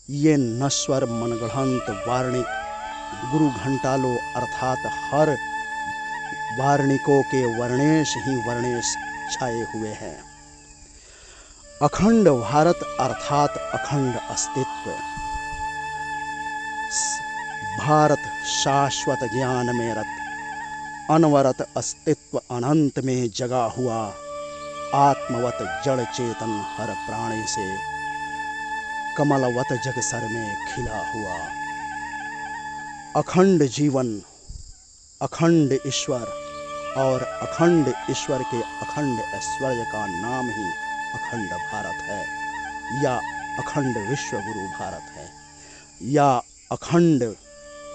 ये नश्वर मनगढ़ंत वार्णिक गुरु घंटालो अर्थात हर वार्णिकों के वर्णेश ही वर्णेश छाए हुए हैं। अखंड भारत अर्थात अखंड अस्तित्व। भारत शाश्वत ज्ञान में रत, अनवरत अस्तित्व अनंत में जगा हुआ, आत्मवत जड़ चेतन हर प्राणी से कमलवत जग सर में खिला हुआ। अखंड जीवन, अखंड ईश्वर और अखंड ईश्वर के अखंड ऐश्वर्य का नाम ही अखंड भारत है, या अखंड विश्व गुरु भारत है, या अखंड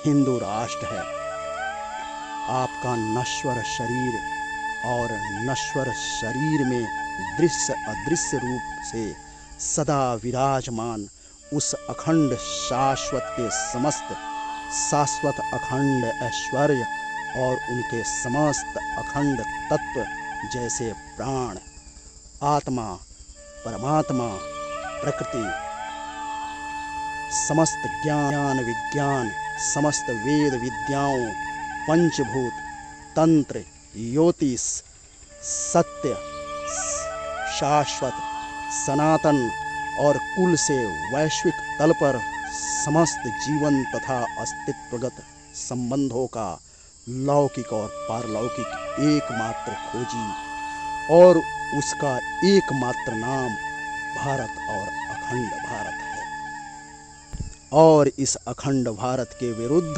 हिंदू राष्ट्र है। आपका नश्वर शरीर और नश्वर शरीर में दृश्य अदृश्य रूप से सदा विराजमान उस अखंड शाश्वत के समस्त शाश्वत अखंड ऐश्वर्य और उनके समस्त अखंड तत्व जैसे प्राण, आत्मा, परमात्मा, प्रकृति, समस्त ज्ञान विज्ञान, समस्त वेद विद्याओं, पंचभूत, तंत्र, ज्योतिष, सत्य, शाश्वत, सनातन और कुल से वैश्विक तल पर समस्त जीवन तथा अस्तित्वगत संबंधों का लौकिक और पारलौकिक एकमात्र खोजी और उसका एकमात्र नाम भारत और अखंड भारत है। और इस अखंड भारत के विरुद्ध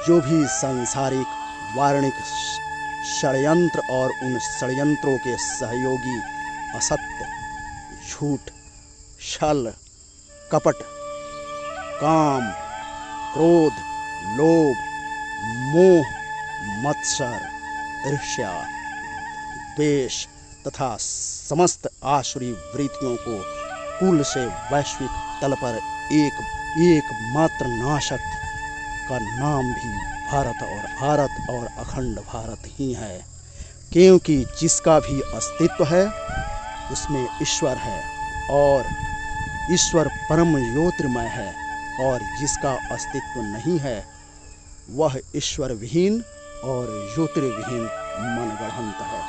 जो भी सांसारिक वार्णिक षड्यंत्र और उन षड्यंत्रों के सहयोगी असत्य, झूठ, छल, कपट, काम, क्रोध, लोभ, मोह, मत्सर, ईर्ष्या, द्वेष तथा समस्त आसुरी वृत्तियों को कुल से वैश्विक तल पर एकमात्र नाशक का नाम भी भारत और अखंड भारत ही है। क्योंकि जिसका भी अस्तित्व है उसमें ईश्वर है और ईश्वर परम ज्योतिर्मय है, और जिसका अस्तित्व नहीं है वह ईश्वर विहीन और ज्योतिर्विहीन मनगढ़ंत है।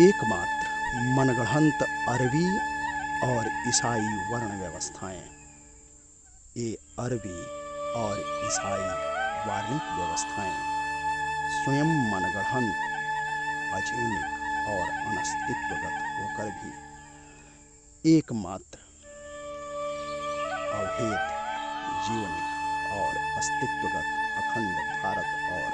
एकमात्र मनगढ़ंत अरबी और ईसाई वर्ण व्यवस्थाएं। ये अरबी और ईसाई वार्णिक व्यवस्थाएं स्वयं मनगढ़ंत, अजैविक और अनस्तित्वगत होकर भी एकमात्र अभेद, जीवनिक और अस्तित्वगत अखंड भारत और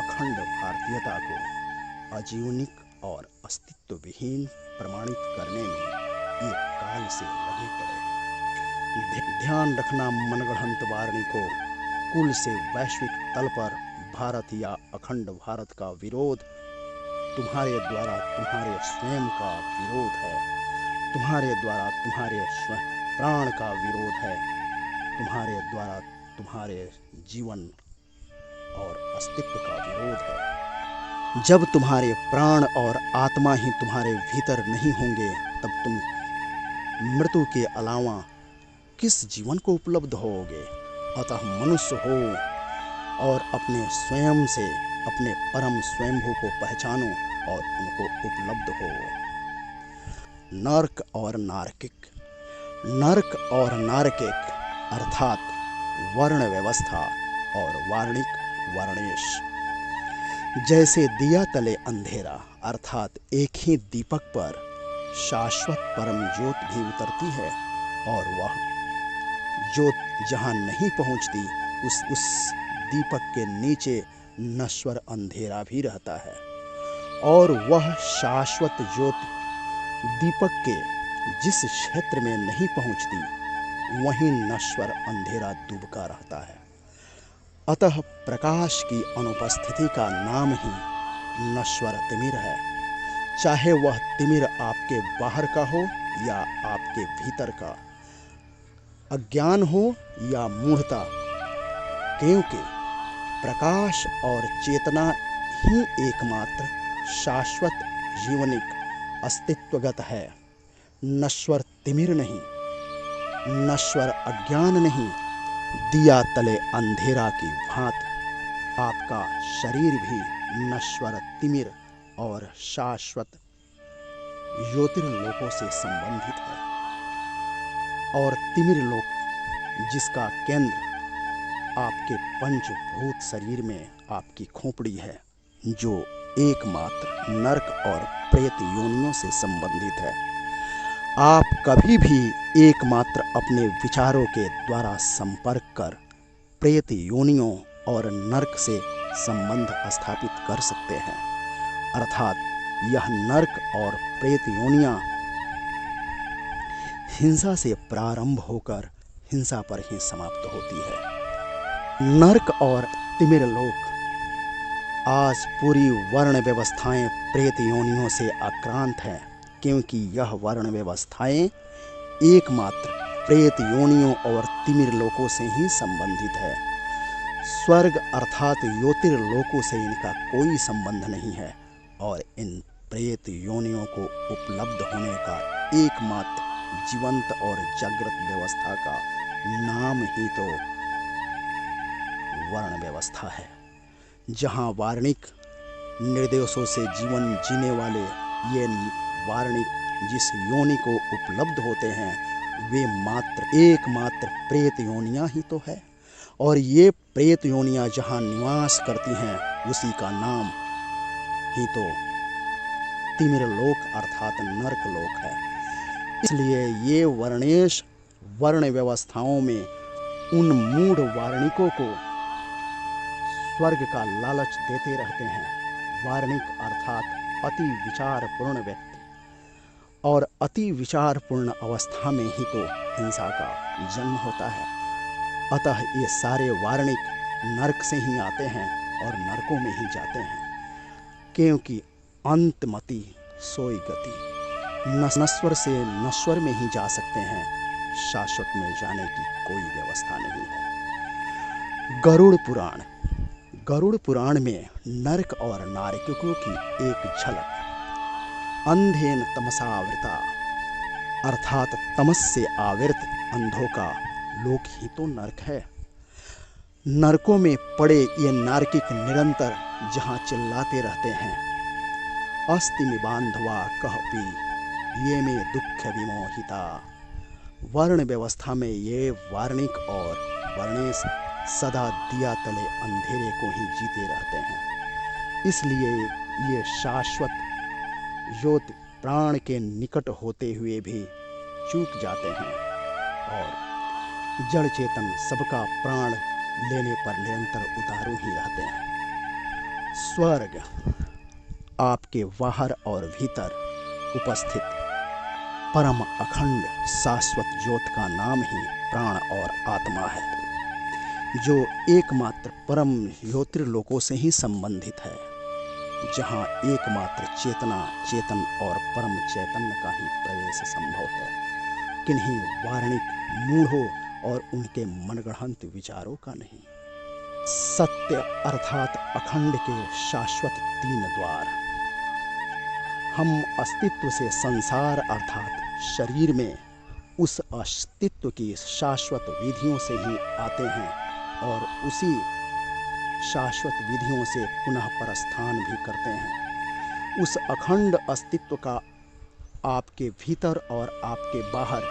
अखंड भारतीयता को अजीवनिक और अस्तित्व विहीन प्रमाणित करने में एक काल से लगे पड़े हैं। ध्यान रखना, मनगढ़ंत वार्णिकों, कुल से वैश्विक तल पर भारत या अखंड भारत का विरोध तुम्हारे द्वारा तुम्हारे स्वयं का विरोध है, तुम्हारे द्वारा तुम्हारे प्राण का विरोध है, तुम्हारे द्वारा तुम्हारे जीवन और अस्तित्व का विरोध है। जब तुम्हारे प्राण और आत्मा ही तुम्हारे भीतर नहीं होंगे तब तुम मृत्यु के अलावा किस जीवन को उपलब्ध होगे। अतः मनुष्य हो और अपने स्वयं से अपने परम स्वयंभू को पहचानो और उनको उपलब्ध हो। नर्क और नारकिक। नर्क और नारकिक अर्थात वर्ण व्यवस्था और वार्णिक वर्णेश। जैसे दिया तले अंधेरा अर्थात एक ही दीपक पर शाश्वत परम ज्योत भी उतरती है और वह ज्योत जहाँ नहीं पहुँचती उस दीपक के नीचे नश्वर अंधेरा भी रहता है, और वह शाश्वत ज्योत दीपक के जिस क्षेत्र में नहीं पहुँचती वहीं नश्वर अंधेरा डूबका रहता है। अतः प्रकाश की अनुपस्थिति का नाम ही नश्वर तिमिर है, चाहे वह तिमिर आपके बाहर का हो या आपके भीतर का, अज्ञान हो या मूढ़ता, क्योंकि प्रकाश और चेतना ही एकमात्र शाश्वत जीवनिक अस्तित्वगत है, नश्वर तिमिर नहीं। नश्वर अज्ञान नहीं, दिया तले अंधेरा की भांति आपका शरीर भी नश्वर तिमिर और शाश्वत ज्योतिर्लोकों से संबंधित है। और तिमिर लोक जिसका केंद्र आपके पंचभूत शरीर में आपकी खोपड़ी है, जो एकमात्र नरक और प्रेत योनियों से संबंधित है। आप कभी भी एकमात्र अपने विचारों के द्वारा संपर्क कर प्रेत योनियों और नरक से संबंध स्थापित कर सकते हैं। अर्थात यह नरक और प्रेत योनियां हिंसा से प्रारंभ होकर हिंसा पर ही समाप्त होती है। नरक और तिमिर लोक आज पूरी वर्ण व्यवस्थाएं प्रेत योनियों से आक्रांत हैं, क्योंकि यह वर्ण व्यवस्थाएं एकमात्र प्रेत योनियों और तिमिर लोकों से ही संबंधित है। स्वर्ग अर्थात ज्योतिर्लोकों से इनका कोई संबंध नहीं है, और इन प्रेत योनियों को उपलब्ध होने का एकमात्र जीवंत और जागृत व्यवस्था का नाम ही तो वर्ण व्यवस्था है। जहाँ वार्णिक निर्देशों से जीवन जीने वाले ये वार्णिक जिस योनि को उपलब्ध होते हैं, वे मात्र एकमात्र प्रेत योनियां ही तो है। और ये प्रेत योनियां जहाँ निवास करती हैं, उसी का नाम ही तो तिमिर लोक अर्थात नरक लोक है। इसलिए ये वर्णेश वर्ण व्यवस्थाओं में उन मूढ़ वार्णिकों को स्वर्ग का लालच देते रहते हैं। वार्णिक अर्थात अति विचारपूर्ण व्यक्ति, और अति विचारपूर्ण अवस्था में ही तो हिंसा का जन्म होता है। अतः ये सारे वार्णिक नरक से ही आते हैं और नरकों में ही जाते हैं, क्योंकि अंतमति सोई गति। नश्वर से नश्वर में ही जा सकते हैं, शाश्वत में जाने की कोई व्यवस्था नहीं है। गरुड़ पुराण, गरुड़ पुराण में नरक और नारकों की एक झलक। अंधेन तमसावृता अर्थात तमस से आवृत अंधों का लोक ही तो नरक है। नरकों में पड़े ये नारकिक निरंतर जहाँ चिल्लाते रहते हैं, अस्ति में बांधवा कह पी ये में दुख विमोहिता। वर्ण व्यवस्था में ये वार्णिक और वर्णेश सदा दिया तले अंधेरे को ही जीते रहते हैं। इसलिए ये शाश्वत ज्योति प्राण के निकट होते हुए भी चूक जाते हैं, और जड़ चेतन सबका प्राण लेने पर निरंतर उतारू ही रहते हैं। स्वर्ग आपके बाहर और भीतर उपस्थित परम अखंड शाश्वत ज्योत का नाम ही प्राण और आत्मा है, जो एकमात्र परम ज्योतिर्लोकों से ही संबंधित है, जहाँ एकमात्र चेतना चेतन और परम चैतन्य का ही प्रवेश संभव है, किन्हीं वार्णिक मूढ़ों और उनके मनगढ़ंत विचारों का नहीं। सत्य अर्थात अखंड के शाश्वत तीन द्वार। हम अस्तित्व से संसार अर्थात शरीर में उस अस्तित्व की शाश्वत विधियों से ही आते हैं, और उसी शाश्वत विधियों से पुनः प्रस्थान भी करते हैं। उस अखंड अस्तित्व का आपके भीतर और आपके बाहर